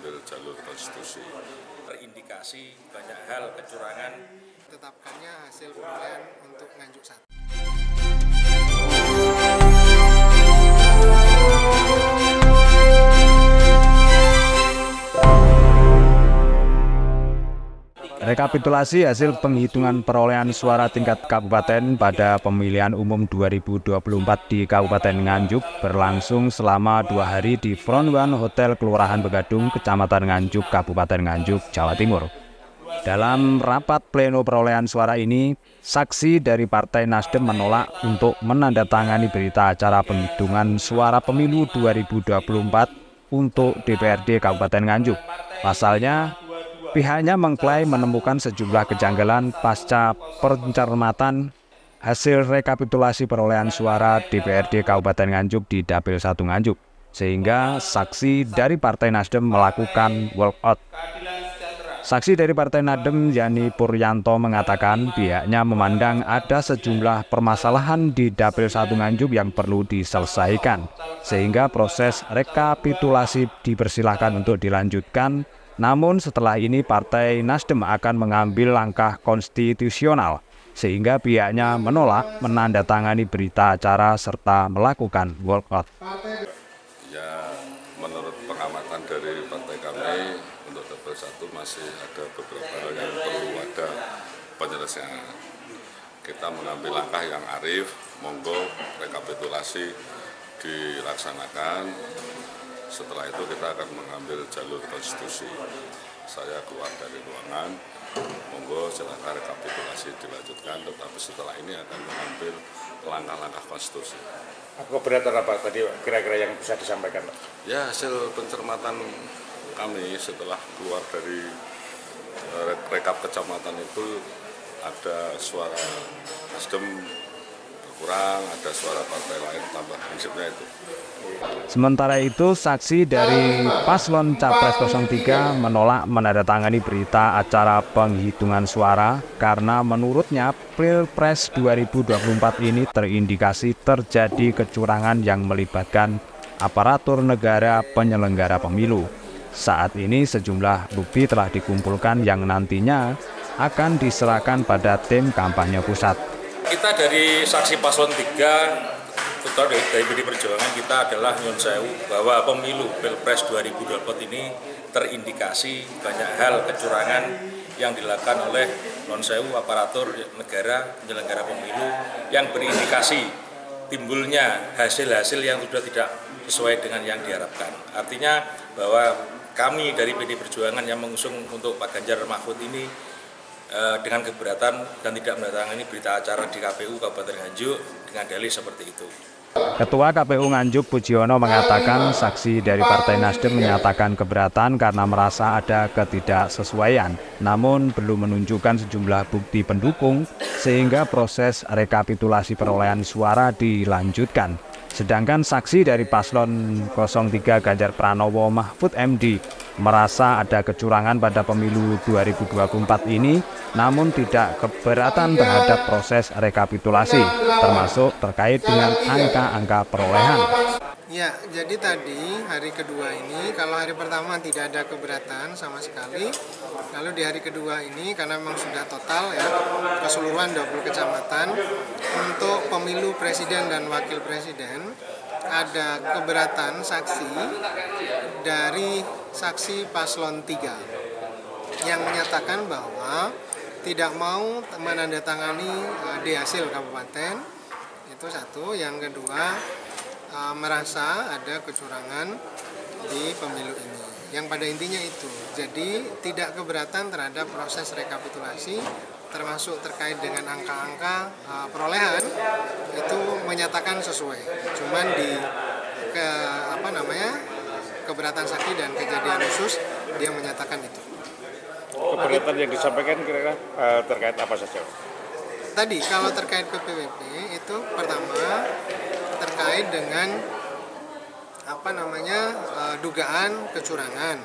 mengambil jalur konstitusi. Terindikasi banyak hal kecurangan. Tetapkannya hasil perolehan untuk Nganjuk 1. Rekapitulasi hasil penghitungan perolehan suara tingkat kabupaten pada pemilihan umum 2024 di Kabupaten Nganjuk berlangsung selama 2 hari di Front One Hotel Kelurahan Begadung, Kecamatan Nganjuk, Kabupaten Nganjuk, Jawa Timur. Dalam rapat pleno perolehan suara ini, saksi dari Partai Nasdem menolak untuk menandatangani berita acara penghitungan suara pemilu 2024 untuk DPRD Kabupaten Nganjuk. Pasalnya, pihaknya mengklaim menemukan sejumlah kejanggalan pasca pencermatan hasil rekapitulasi perolehan suara DPRD Kabupaten Nganjuk di Dapil 1 Nganjuk, sehingga saksi dari Partai Nasdem melakukan walkout. Saksi dari Partai Nasdem, Yani Puryanto, mengatakan pihaknya memandang ada sejumlah permasalahan di Dapil 1 Nganjuk yang perlu diselesaikan, sehingga proses rekapitulasi dipersilahkan untuk dilanjutkan. Namun setelah ini Partai Nasdem akan mengambil langkah konstitusional, sehingga pihaknya menolak menandatangani berita acara serta melakukan walkout. Ya, menurut pengamatan dari partai kami, untuk Dapil 1 masih ada beberapa hal yang perlu ada penyelesaian. Kita mengambil langkah yang arif, monggo rekapitulasi dilaksanakan. Setelah itu kita akan mengambil jalur konstitusi. Saya keluar dari ruangan, monggo silakan rekapitulasi dilanjutkan, tetapi setelah ini akan mengambil langkah-langkah konstitusi. Keberatan apa tadi kira-kira yang bisa disampaikan, Pak? Ya, hasil pencermatan kami setelah keluar dari rekap kecamatan itu ada suara Nasdem kurang, ada suara partai lain tambah, prinsipnya itu. Sementara itu, saksi dari Paslon Capres 03 menolak menandatangani berita acara penghitungan suara karena menurutnya Pilpres 2024 ini terindikasi terjadi kecurangan yang melibatkan aparatur negara penyelenggara pemilu. Saat ini sejumlah bukti telah dikumpulkan yang nantinya akan diserahkan pada tim kampanye pusat. Kita dari saksi paslon 3, terutama dari PD Perjuangan, kita adalah nyun sewu bahwa pemilu Pilpres 2024 ini terindikasi banyak hal kecurangan yang dilakukan oleh nyun sewu aparatur negara penyelenggara pemilu yang berindikasi timbulnya hasil-hasil yang sudah tidak sesuai dengan yang diharapkan. Artinya bahwa kami dari PD Perjuangan yang mengusung untuk Pak Ganjar Mahfud ini dengan keberatan dan tidak menandatangani berita acara di KPU Kabupaten Nganjuk dengan dalih seperti itu. Ketua KPU Nganjuk Pujiono mengatakan saksi dari Partai Nasdem menyatakan keberatan karena merasa ada ketidaksesuaian, namun belum menunjukkan sejumlah bukti pendukung sehingga proses rekapitulasi perolehan suara dilanjutkan. Sedangkan saksi dari Paslon 03 Ganjar Pranowo Mahfud MD merasa ada kecurangan pada pemilu 2024 ini, namun tidak keberatan terhadap proses rekapitulasi, termasuk terkait dengan angka-angka perolehan. Ya, jadi tadi hari kedua ini, kalau hari pertama tidak ada keberatan sama sekali, lalu di hari kedua ini karena memang sudah total ya, keseluruhan 20 kecamatan untuk pemilu presiden dan wakil presiden, ada keberatan saksi dari saksi paslon 3 yang menyatakan bahwa tidak mau menandatangani di hasil kabupaten, itu satu. Yang kedua, merasa ada kecurangan di pemilu ini, yang pada intinya itu. Jadi tidak keberatan terhadap proses rekapitulasi, termasuk terkait dengan angka-angka perolehan, itu menyatakan sesuai. Cuman di keberatan saksi dan kejadian khusus dia menyatakan itu. Keberatan yang disampaikan kira-kira terkait apa saja? Tadi kalau terkait PPWP itu pertama terkait dengan dugaan kecurangan.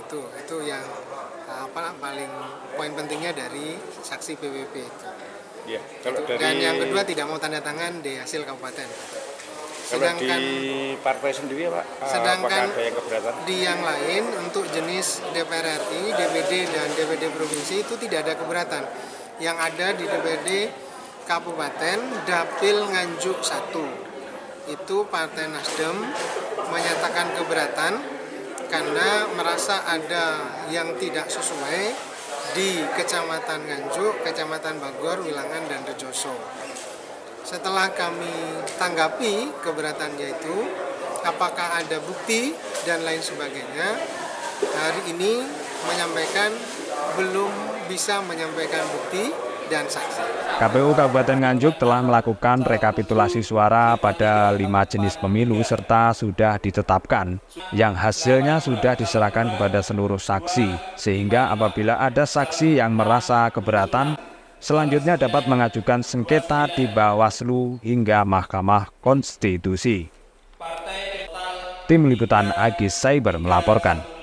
Itu yang paling poin pentingnya dari saksi PWP itu. Ya, kalau dari... Dan yang kedua tidak mau tanda tangan di hasil kabupaten. Kalau di partai sendiri Pak, Sedangkan apakah ada yang keberatan? di yang lain untuk jenis DPR RI, DPD dan DPD provinsi itu tidak ada keberatan. Yang ada di DPD Kabupaten Dapil Nganjuk 1 itu Partai Nasdem menyatakan keberatan karena merasa ada yang tidak sesuai di Kecamatan Nganjuk, Kecamatan Bagor, Wilangan, dan Rejoso. Setelah kami tanggapi keberatannya itu, apakah ada bukti dan lain sebagainya, hari ini menyampaikan belum bisa menyampaikan bukti dan saksi. KPU Kabupaten Nganjuk telah melakukan rekapitulasi suara pada 5 jenis pemilu serta sudah ditetapkan, yang hasilnya sudah diserahkan kepada seluruh saksi, sehingga apabila ada saksi yang merasa keberatan, selanjutnya dapat mengajukan sengketa di Bawaslu hingga Mahkamah Konstitusi. Tim Liputan Agis Cyber melaporkan.